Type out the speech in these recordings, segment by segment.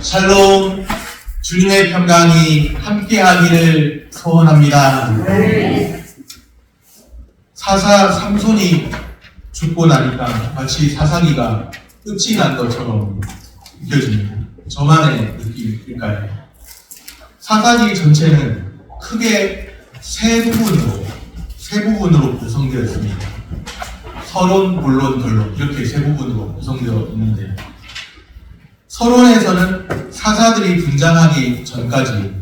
샬롬, 주님의 평강이 함께하기를 소원합니다. 네. 사사 삼손이 죽고 나니까 마치 사사기가 끝이 난 것처럼 느껴집니다. 저만의 느낌일까요? 사사기 전체는 크게 세 부분으로 구성되어 있습니다. 서론, 본론, 결론 이렇게 세 부분으로 구성되어 있는데, 서론에서는 사사들이 등장하기 전까지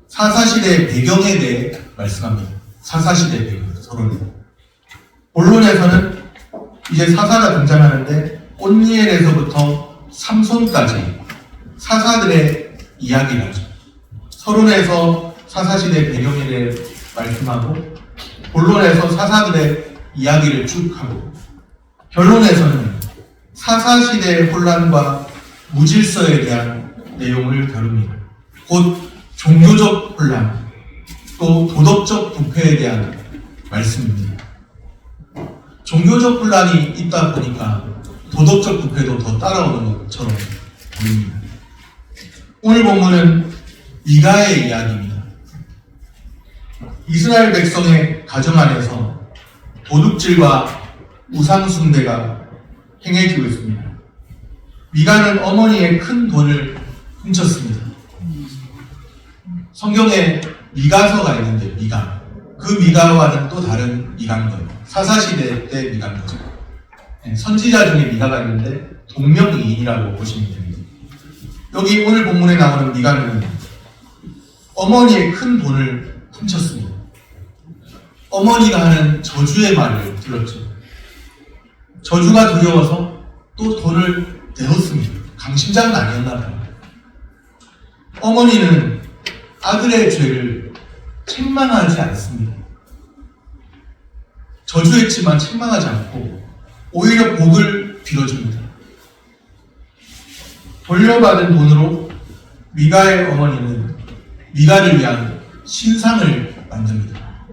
사사시대 배경에 대해 말씀합니다. 사사시대 배경, 서론에. 본론에서는 이제 사사가 등장하는데 온니엘에서부터 삼손까지 사사들의 이야기를 하죠. 서론에서 사사시대 배경에 대해 말씀하고, 본론에서 사사들의 이야기를 쭉 하고, 결론에서는 사사시대의 혼란과 무질서에 대한 내용을 다룹니다. 곧 종교적 혼란, 또 도덕적 부패에 대한 말씀입니다. 종교적 혼란이 있다 보니까 도덕적 부패도 더 따라오는 것처럼 보입니다. 오늘 본문은 미가의 이야기입니다. 이스라엘 백성의 가정 안에서 도둑질과 우상숭배가 행해지고 있습니다. 미가는 어머니의 큰 돈을 훔쳤습니다. 성경에 미가서가 있는데, 미가. 그 미가와는 또 다른 미가인 거예요. 사사시대 때 미가인 거죠. 선지자 중에 미가가 있는데 동명이인이라고 보시면 됩니다. 여기 오늘 본문에 나오는 미가는 어머니의 큰 돈을 훔쳤습니다. 어머니가 하는 저주의 말을 들었죠. 저주가 두려워서 또 돈을 내었습니다. 강심장은 아니었나 봐요. 어머니는 아들의 죄를 책망하지 않습니다. 저주했지만 책망하지 않고 오히려 복을 빌어줍니다. 돌려받은 돈으로 미가의 어머니는 미가를 위한 신상을 만듭니다.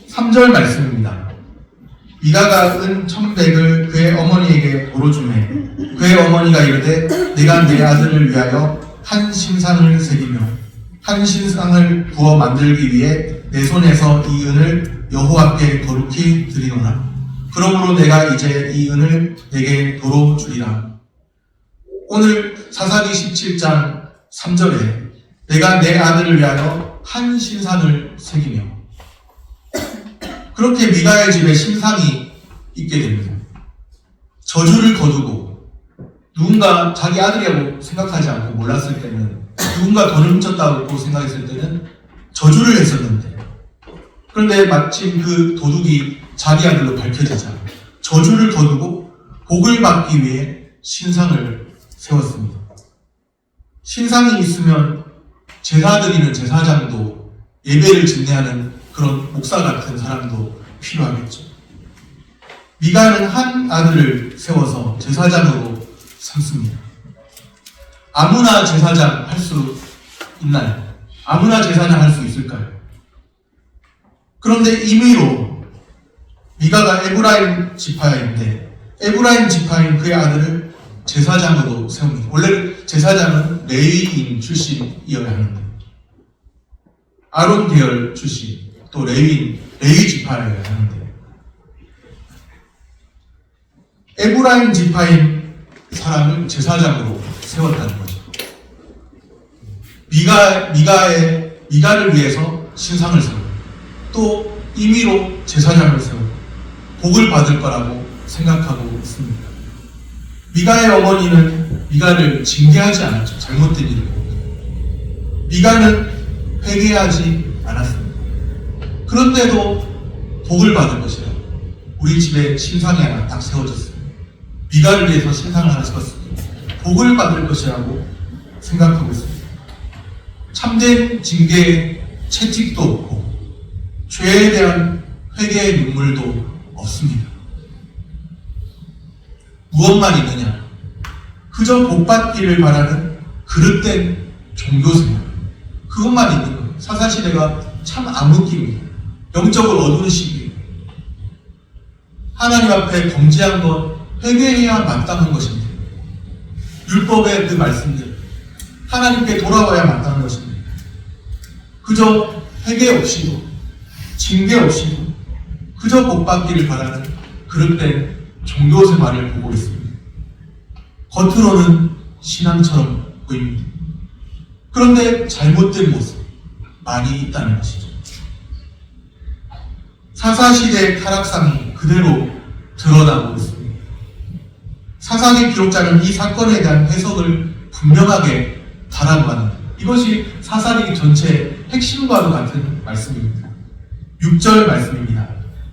3절 말씀입니다. 미가가 은 1,100을 그의 어머니에게 도로 주매 그의 어머니가 이르되 내가 내 아들을 위하여 한 신상을 새기며 한 신상을 부어 만들기 위해 내 손에서 이 은을 여호와께 거룩히 드리노라. 그러므로 내가 이제 이 은을 내게 도로 주리라. 오늘 사사기 17장 3절에 내가 내 아들을 위하여 한 신상을 새기며, 그렇게 미가의 집에 신상이 있게 됩니다. 저주를 거두고 누군가 자기 아들이라고 생각하지 않고 몰랐을 때는, 누군가 돈을 훔쳤다고 생각했을 때는 저주를 했었는데, 그런데 마침 그 도둑이 자기 아들로 밝혀지자 저주를 거두고 복을 받기 위해 신상을 세웠습니다. 신상이 있으면 제사 드리는 제사장도, 예배를 진례하는 그런 목사 같은 사람도 필요하겠죠. 미가는 한 아들을 세워서 제사장으로 삼습니다. 아무나 제사장 할 수 있나요? 아무나 제사장 할 수 있을까요? 그런데 임의로 미가가 에브라임 지파인데, 에브라임 지파인 그의 아들을 제사장으로 세웁니다. 원래 제사장은 레위인 출신이어야 하는데, 아론 계열 출신, 또 레위 지파여야 하는데, 에브라임 지파인 사람을 제사장으로 세웠다는 거죠. 미가를 위해서 신상을 세우고, 또 임의로 제사장을 세우고 복을 받을 거라고 생각하고 있습니다. 미가의 어머니는 미가를 징계하지 않았죠. 잘못된 일을. 미가는 회개하지 않았습니다. 그런데도 복을 받을 것이라 우리 집에 신상이 하나 딱 세워졌습니다. 미가를 위해서 신상을 하나 세웠습니다. 복을 받을 것이라고 생각하고 있습니다. 참된 징계의 채찍도 없고 죄에 대한 회개의 눈물도 없습니다. 무엇만 있느냐? 그저 복받기를 바라는 그릇된 종교생활, 그것만 있는 거예요. 사사시대가 참 암흑기입니다. 영적으로 어두운 시기예요. 하나님 앞에 범죄한 것 회개해야 마땅한 것인데 율법의 그 말씀들, 하나님께 돌아와야 마땅한 것입니다. 그저 회개 없이도, 징계 없이도, 그저 복받기를 바라는 그릇된 종교 생활을 보고 있습니다. 겉으로는 신앙처럼 보입니다. 그런데 잘못된 모습 많이 있다는 것이죠. 사사시대의 타락상이 그대로 드러나고 있습니다. 사사기 기록자는 이 사건에 대한 해석을 분명하게 바라고 합니다. 이것이 사사기 전체의 핵심과도 같은 말씀입니다. 6절 말씀입니다.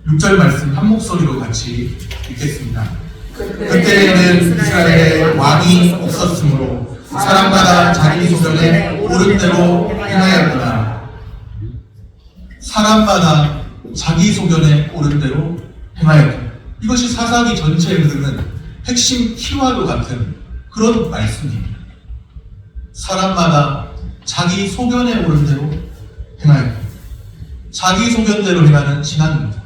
6절 말씀 한 목소리로 같이 읽겠습니다. 그때에는 이스라엘에 왕이 없었으므로 사람마다 자기 소견에 옳은 대로 행하였더라. 사람마다 자기 소견에 옳은 대로 행하였더라. 이것이 사사기 전체에 흐르는 핵심 키와도 같은 그런 말씀입니다. 사람마다 자기 소견에 옳은 대로 행하였다. 자기 소견대로 행하는 신앙입니다.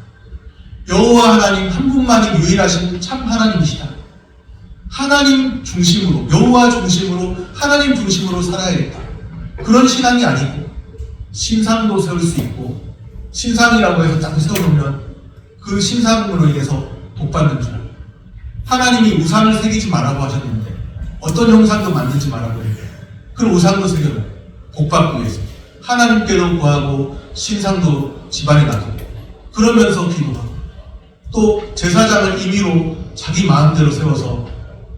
여호와 하나님 한 분만이 유일하신 참 하나님이시다. 하나님 중심으로, 여호와 중심으로, 하나님 중심으로 살아야겠다. 그런 신앙이 아니고 신상도 세울 수 있고, 신상이라고 해서 딱 세워놓으면 그 신상으로 인해서 복받는 줄 알고, 하나님이 우상을 새기지 말라고 하셨는데 어떤 형상도 만들지 말라고 해요. 그 우상도 새겨놓고 복받기 위해서 하나님께도 구하고 신상도 집안에 놔두고 그러면서 기도하고, 또 제사장을 임의로 자기 마음대로 세워서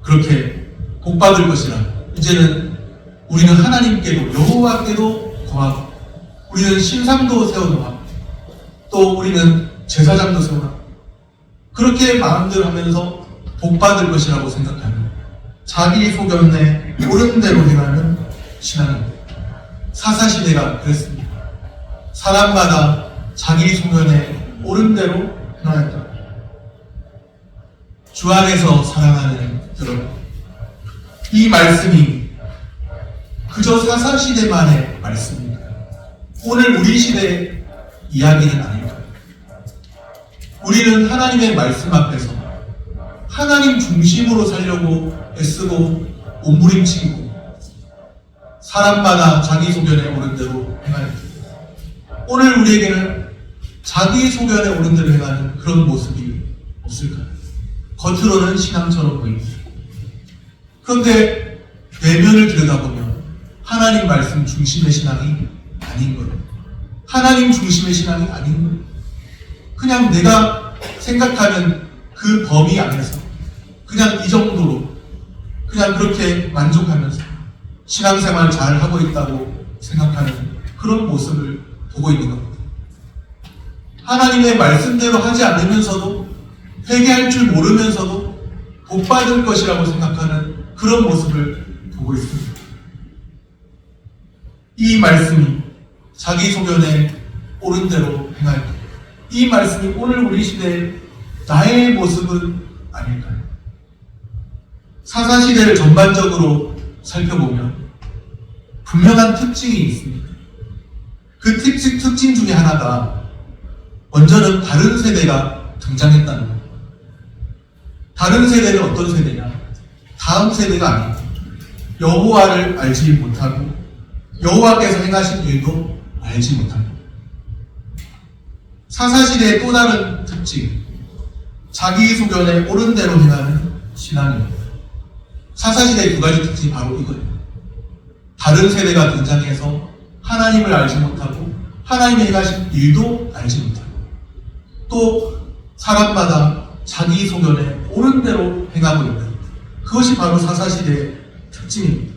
그렇게 복받을 것이라, 이제는 우리는 하나님께도 여호와께도 구하고, 우리는 신상도 세워놓고, 또 우리는 제사장도 세워놓고, 그렇게 마음대로 하면서 복받을 것이라고 생각하는 자기 소견에 옳은 대로 행하는 신앙입니다. 사사시대가 그랬습니다. 사람마다 자기 소견에 옳은 대로 행하였다. 주 안에서 사랑하는 여러분, 이 말씀이 그저 사사시대만의 말씀입니다. 오늘 우리 시대의 이야기는 아닐까요? 우리는 하나님의 말씀 앞에서 하나님 중심으로 살려고 애쓰고 몸부림치고 사람마다 자기 소견에 옳은 대로 행하는, 오늘 우리에게는 자기 소견에 옳은 대로 행하는 그런 모습이 없을까요? 겉으로는 신앙처럼 보입니다. 그런데 내면을 들여다보면 하나님 말씀 중심의 신앙이 아닌 거예요. 하나님 중심의 신앙이 아닌 거예요. 그냥 내가 생각하는 그 범위 안에서 그냥 이 정도로 그냥 그렇게 만족하면서 신앙생활 잘 하고 있다고 생각하는 그런 모습을 보고 있는 겁니다. 하나님의 말씀대로 하지 않으면서도, 회개할 줄 모르면서도 복받을 것이라고 생각하는 그런 모습을 보고 있습니다. 이 말씀이 자기 소견에 옳은 대로 행할 것, 이 말씀이 오늘 우리 시대의 나의 모습은 아닐까요? 사사시대를 전반적으로 살펴보면 분명한 특징이 있습니다. 그 특징 중에 하나가, 먼저는 다른 세대가 등장했다는 겁니다. 다른 세대는 어떤 세대냐? 다음 세대가 아닙니다. 여호와를 알지 못하고 여호와께서 행하신 일도 알지 못합니다. 사사시대의 또 다른 특징, 자기 소견에 옳은 대로 행하는 신앙입니다. 사사시대의 두 가지 특징이 바로 이거예요. 다른 세대가 등장해서 하나님을 알지 못하고 하나님이 행하신 일도 알지 못하고, 또 사람마다 자기 소견에 옳은 대로 행하고 있는, 그것이 바로 사사시대의 특징입니다.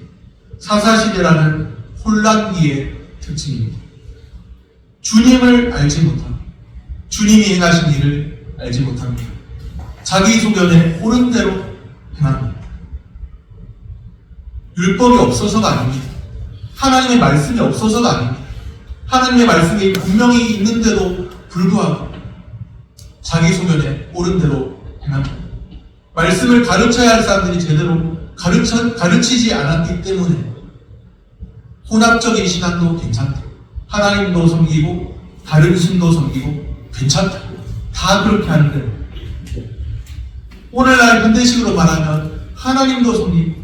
사사시대라는 혼란기의 특징입니다. 주님을 알지 못하고 주님이 행하신 일을 알지 못합니다. 자기 소견에 옳은 대로 행합니다. 율법이 없어서가 아닙니다. 하나님의 말씀이 없어서가 아닙니다. 하나님의 말씀이 분명히 있는데도 불구하고 자기 소견에 옳은 대로 행합니다. 말씀을 가르쳐야 할 사람들이 제대로 가르치지 않았기 때문에 혼합적인 신앙도 괜찮다, 하나님도 섬기고 다른 신도 섬기고 괜찮다, 다 그렇게 하는데, 오늘날 현대식으로 말하면 하나님도 섬기고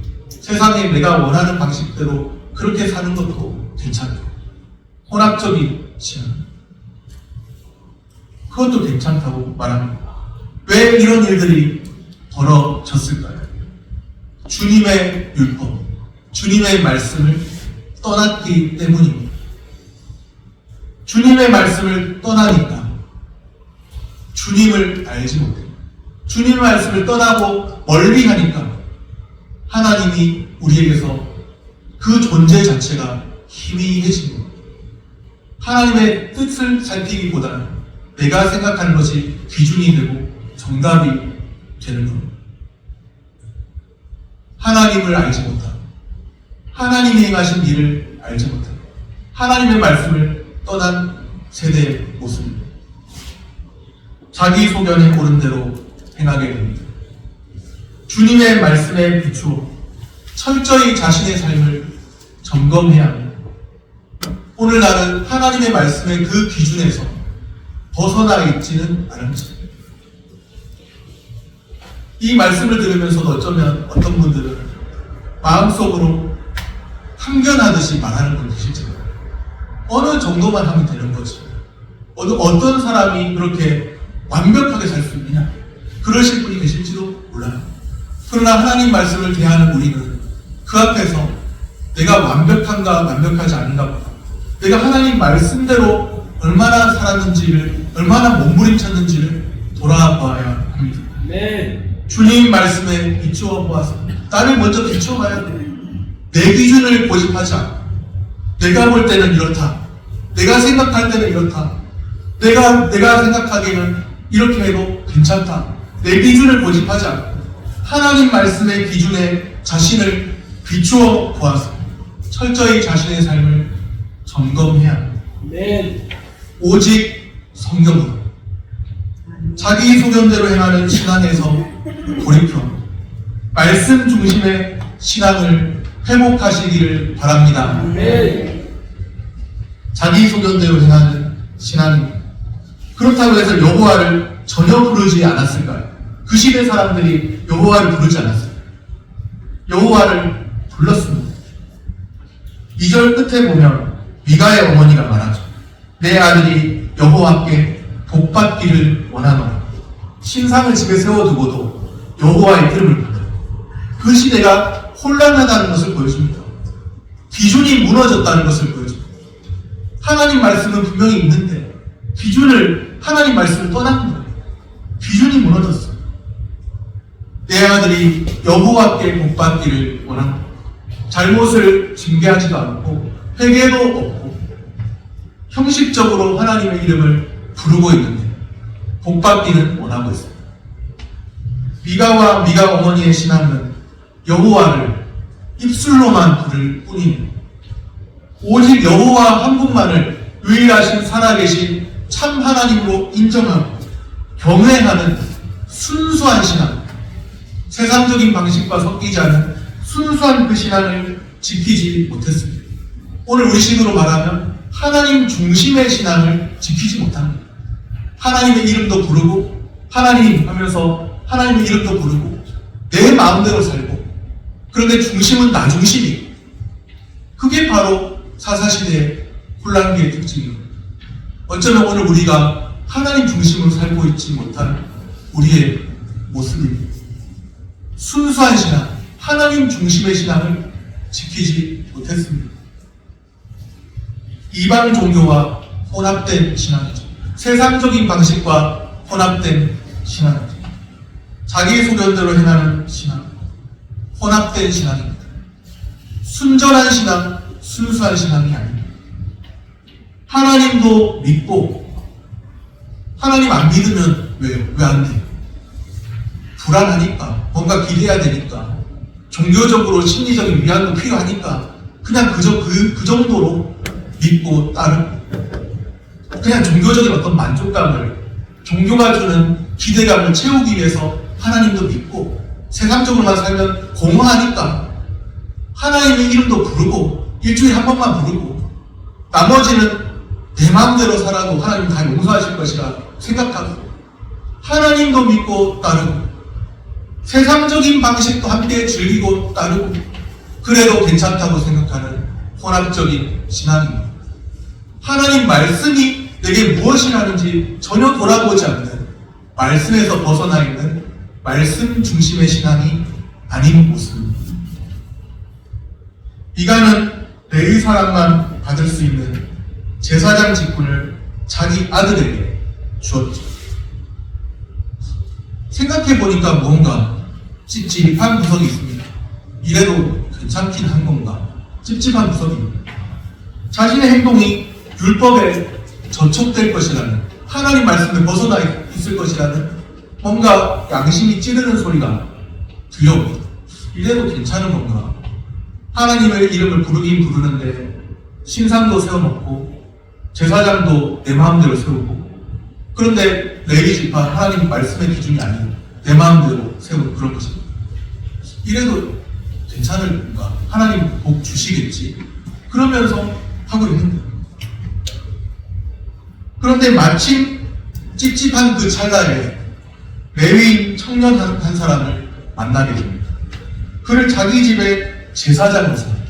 세상에 내가 원하는 방식대로 그렇게 사는 것도 괜찮고, 혼합적인 신앙, 그것도 괜찮다고 말합니다. 왜 이런 일들이 벌어졌을까요? 주님의 율법, 주님의 말씀을 떠났기 때문입니다. 주님의 말씀을 떠나니까 주님을 알지 못해요. 주님의 말씀을 떠나고 멀리 하니까 하나님이 우리에게서 그 존재 자체가 희미해진 겁니다. 하나님의 뜻을 살피기보다는 내가 생각하는 것이 기준이 되고 정답이 되는 겁니다. 하나님을 알지 못하고, 하나님이 행하신 일을 알지 못하고, 하나님의 말씀을 떠난 세대의 모습입니다. 자기 소견에 옳은 대로 행하게 됩니다. 주님의 말씀에 비추어 철저히 자신의 삶을 점검해야 합니다. 오늘날은 하나님의 말씀의 그 기준에서 벗어나 있지는 않은 것입니다. 이 말씀을 들으면서도 어쩌면 어떤 분들은 마음속으로 참견하듯이 말하는 분이 계시죠. 어느 정도만 하면 되는 거지. 어떤 사람이 그렇게 완벽하게 살 수 있느냐. 그러실 분이 계실지도 몰라요. 그러나 하나님 말씀을 대하는 우리는 그 앞에서 내가 완벽한가 완벽하지 않은가, 내가 하나님 말씀대로 얼마나 살았는지를, 얼마나 몸부림쳤는지를 돌아봐야 합니다. 네. 주님 말씀에 비추어 보아서 나를 먼저 비추어 봐야 돼. 내 기준을 고집하지 않고, 내가 볼 때는 이렇다, 내가 생각할 때는 이렇다, 내가 생각하기에는 이렇게 해도 괜찮다, 내 기준을 고집하지 않고 하나님 말씀의 기준에 자신을 비추어 보아서 철저히 자신의 삶을 점검해야 합니다. 네. 오직 성경으로 자기 소견대로 행하는 신앙에서 돌이켜 말씀 중심의 신앙을 회복하시기를 바랍니다. 네. 자기 소견대로 행하는 신앙입니다. 그렇다고 해서 여호와를 전혀 부르지 않았을까요? 그 시대 사람들이 여호와를 부르지 않았어요. 여호와를 불렀습니다. 2절 끝에 보면 미가의 어머니가 말하죠. 내 아들이 여호와께 복받기를 원하노라. 신상을 집에 세워두고도 여호와의 이름을 불러요. 그 시대가 혼란하다는 것을 보여줍니다. 기준이 무너졌다는 것을 보여줍니다. 하나님 말씀은 분명히 있는데 기준을, 하나님 말씀을 떠난 거예요. 기준이 무너졌어요. 내 아들이 여호와께 복받기를 원한다. 잘못을 징계하지도 않고 회개도 없고 형식적으로 하나님의 이름을 부르고 있는데 복받기는 원하고 있어요. 미가와 미가 어머니의 신앙은 여호와를 입술로만 부를 뿐입니다. 오직 여호와 한 분만을 유일하신 살아계신 참 하나님으로 인정하고 경외하는 순수한 신앙, 세상적인 방식과 섞이지 않은 순수한 그 신앙을 지키지 못했습니다. 오늘 우리 식으로 말하면 하나님 중심의 신앙을 지키지 못합니다. 하나님의 이름도 부르고 하나님 하면서 하나님의 이름도 부르고 내 마음대로 살고, 그런데 중심은 나 중심이고, 그게 바로 사사시대의 혼란기의 특징입니다. 어쩌면 오늘 우리가 하나님 중심으로 살고 있지 못한 우리의 모습입니다. 순수한 신앙, 하나님 중심의 신앙을 지키지 못했습니다. 이방 종교와 혼합된 신앙이죠. 세상적인 방식과 혼합된 신앙이죠. 자기 소견대로 행하는 신앙, 혼합된 신앙입니다. 순전한 신앙, 순수한 신앙이 아닙니다. 하나님도 믿고 하나님 안 믿으면 왜요? 왜 안 돼요? 불안하니까, 뭔가 기대해야 되니까, 종교적으로 심리적인 위안도 필요하니까 그냥 그 정도로 믿고 따르고, 그냥 종교적인 어떤 만족감을, 종교가 주는 기대감을 채우기 위해서 하나님도 믿고, 세상적으로만 살면 공허하니까 하나님의 이름도 부르고 일주일에 한 번만 부르고 나머지는 내 마음대로 살아도 하나님 다 용서하실 것이라 생각하고, 하나님도 믿고 따르고 세상적인 방식도 함께 즐기고 따르고 그래도 괜찮다고 생각하는 혼합적인 신앙입니다. 하나님 말씀이 내게 무엇이라는지 전혀 돌아보지 않는, 말씀에서 벗어나 있는 말씀 중심의 신앙이 아닌 모습입니다. 미가는 레위 사람만 받을 수 있는 제사장 직분을 자기 아들에게 주었죠. 생각해보니까 뭔가 찝찝한 구석이 있습니다. 이래도 괜찮긴 한 건가? 찝찝한 구석입니다. 자신의 행동이 율법에 저촉될 것이라는, 하나님 말씀에 벗어나 있을 것이라는 뭔가 양심이 찌르는 소리가 들려옵니다. 이래도 괜찮은 건가? 하나님의 이름을 부르긴 부르는데 신상도 세워놓고 제사장도 내 마음대로 세우고, 그런데 레위 지파 하나님 말씀의 기준이 아닌 내 마음대로 세우는 그런 것입니다. 이래도 괜찮을 건가? 하나님 복 주시겠지? 그러면서 하고 있는 거예요. 그런데 마침 찝찝한 그 찰나에 레위인 청년 한 사람을 만나게 됩니다. 그를 자기 집에 제사장으로 삽니다.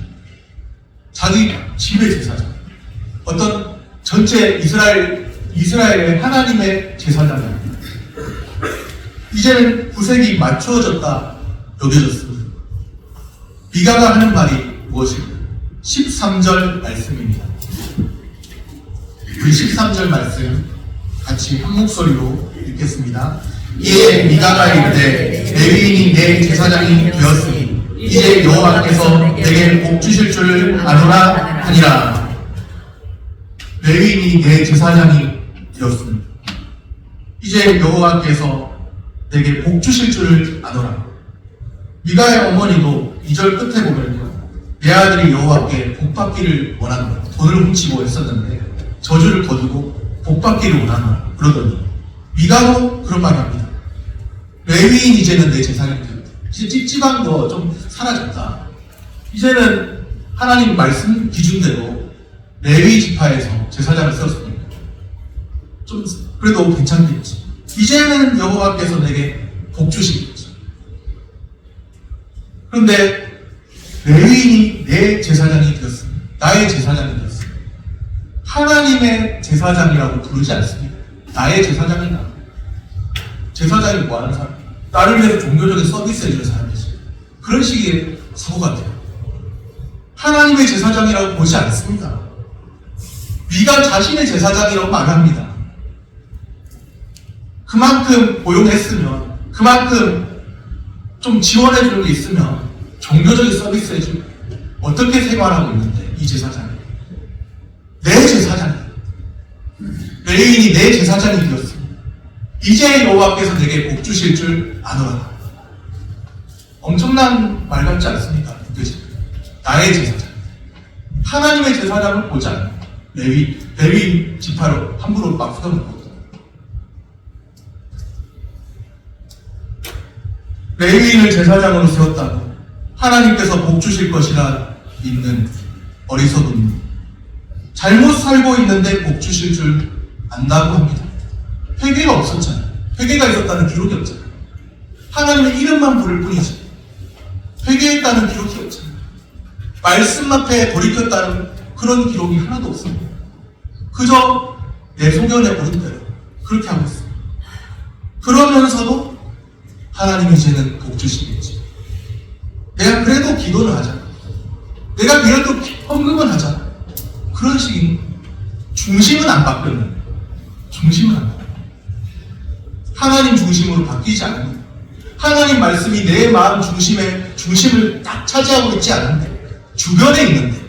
자기 집의 제사장. 어떤 전체 이스라엘의 하나님의 제사장입니다. 이제는 구색이 맞추어졌다 여겨졌습니다. 미가가 하는 말이 무엇일까요? 13절 말씀입니다. 그 13절 말씀 같이 한 목소리로 읽겠습니다. 이에 미가가 이르되 레위인이 내 제사장이 되었으니 이제 여호와께서 내게 복 주실 줄 아노라 하니라. 레위인이 내 제사장이 되었습니다. 이제 여호와께서 내게 복 주실 줄 아노라. 미가의 어머니도 2절 끝에 보면요, 내 아들이 여호와께 복 받기를 원하노라. 돈을 훔치고 했었는데 저주를 거두고 복 받기를 원하노라 그러더니 미가도 그런 말을 합니다. 레위인 이제는 내 제사장이 되었다. 이제 찝찝한 거 좀 사라졌다. 이제는 하나님 말씀 기준대로 레위 지파에서 제사장을 세웠으니까 좀 그래도 괜찮겠지. 이제는 여호와께서 내게 복 주시겠지. 그런데 레위인이 내 제사장이 되었습니다. 나의 제사장이 되었습니다. 하나님의 제사장이라고 부르지 않습니다. 나의 제사장이다. 제사장이 뭐하는 사람? 나를 위해서 종교적인 서비스 해주는 사람이지. 그런 식의 사고 같아요. 하나님의 제사장이라고 보지 않습니다. 미가 자신의 제사장이라고 말합니다. 그만큼 고용했으면, 그만큼 좀 지원해주는 게 있으면 종교적인 서비스 해주고 어떻게 생활하고 있는데 이 제사장이 내 제사장이, 레위인이 내 제사장이 되었습니다. 이제 여호와께서 내게 복 주실 줄 아노라. 엄청난 말 같지 않습니까? 나의 제사장, 하나님의 제사장을 보지 않는 레위 지파로 함부로 막 쏟아놓고, 레위인을 제사장으로 세웠다고 하나님께서 복 주실 것이라 믿는 어리석음, 잘못 살고 있는데 복 주실 줄 안다고 합니다. 회개가 없었잖아요. 회개가 있었다는 기록이 없잖아요. 하나님의 이름만 부를 뿐이지 회개했다는 기록이 없잖아요. 말씀 앞에 돌이켰다는 그런 기록이 하나도 없습니다. 그저 내 소견에 오른 대로 그렇게 하고 있습니다. 그러면서도 하나님이 이제는 복 주시겠지. 내가 그래도 기도는 하자. 내가 그래도 헌금은 하자. 그런 식인 중심은 안 바뀌었는데, 중심은 안 바뀌었는데, 하나님 중심으로 바뀌지 않는, 하나님 말씀이 내 마음 중심을 딱 차지하고 있지 않은데, 주변에 있는데,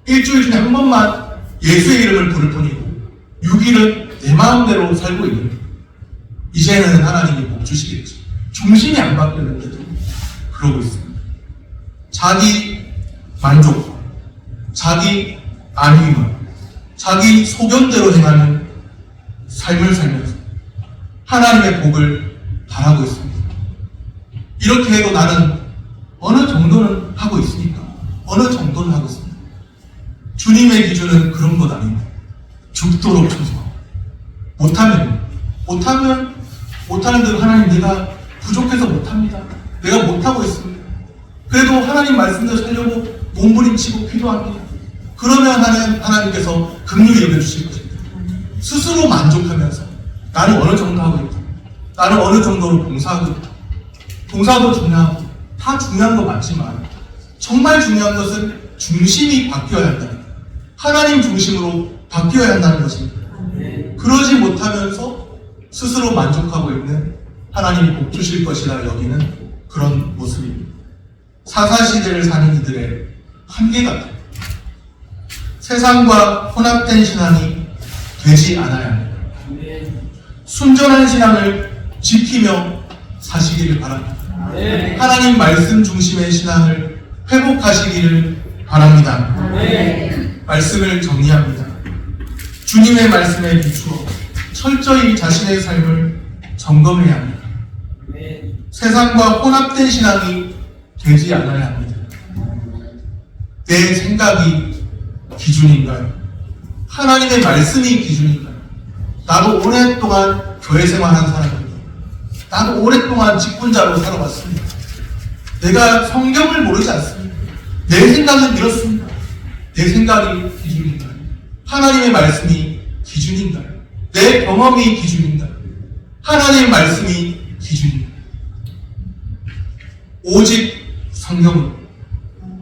일주일 중에 한 번만 예수의 이름을 부를 뿐이고 6일은 내 마음대로 살고 있는데 이제는 하나님이 복 주시겠지. 중심이 안 바뀌었는데도 그러고 있습니다. 자기 만족과 자기 안위만, 자기 소견대로 행하는 삶을 살면서 하나님의 복을 바라고 있습니다. 이렇게 해도 나는 어느 정도는 하고 있으니까, 어느 정도는 하고 있습니다. 주님의 기준은 그런 것 아닙니다. 죽도록 충성하고, 못하는 대로 하나님 내가 부족해서 못합니다. 내가 못하고 있습니다. 그래도 하나님 말씀대로 살려고 몸부림치고 기도합니다. 그러면 하나님께서 긍휼히 여겨주실 것입니다. 스스로 만족하면서 나는 어느 정도 하고 있다. 나는 어느 정도로 봉사하고 있다. 봉사도 중요하고 다 중요한 거 맞지만 정말 중요한 것은 중심이 바뀌어야 한다. 하나님 중심으로 바뀌어야 한다는 것입니다. 그러지 못하면서 스스로 만족하고 있는 하나님이 복 주실 것이라 여기는 그런 모습입니다. 사사시대를 사는 이들의 한계 같아요. 세상과 혼합된 신앙이 되지 않아야 합니다. 순전한 신앙을 지키며 사시기를 바랍니다. 하나님 말씀 중심의 신앙을 회복하시기를 바랍니다. 말씀을 정리합니다. 주님의 말씀에 비추어 철저히 자신의 삶을 점검해야 합니다. 세상과 혼합된 신앙이 되지 않아야 합니다. 내 생각이 기준인가요? 하나님의 말씀이 기준인가요? 나도 오랫동안 교회 생활한 사람입니다. 나도 오랫동안 직분자로 살아왔습니다. 내가 성경을 모르지 않습니다. 내 생각은 이렇습니다. 내 생각이 기준인가요? 하나님의 말씀이 기준인가요? 내 경험이 기준인가요? 하나님의 말씀이 기준인가요? 오직 성경으로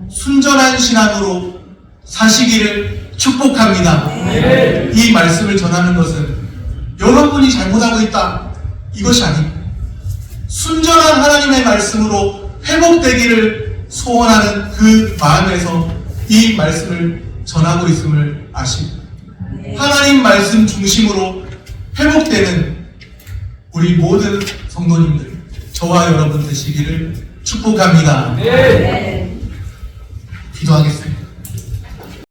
순전한 신앙으로 사시기를 축복합니다. 이 말씀을 전하는 것은 여러분이 잘못하고 있다 이것이 아닙니다. 순전한 하나님의 말씀으로 회복되기를 소원하는 그 마음에서 이 말씀을 전하고 있음을 아십니다. 하나님 말씀 중심으로 회복되는 우리 모든 성도님들, 저와 여러분 되시기를 축복합니다.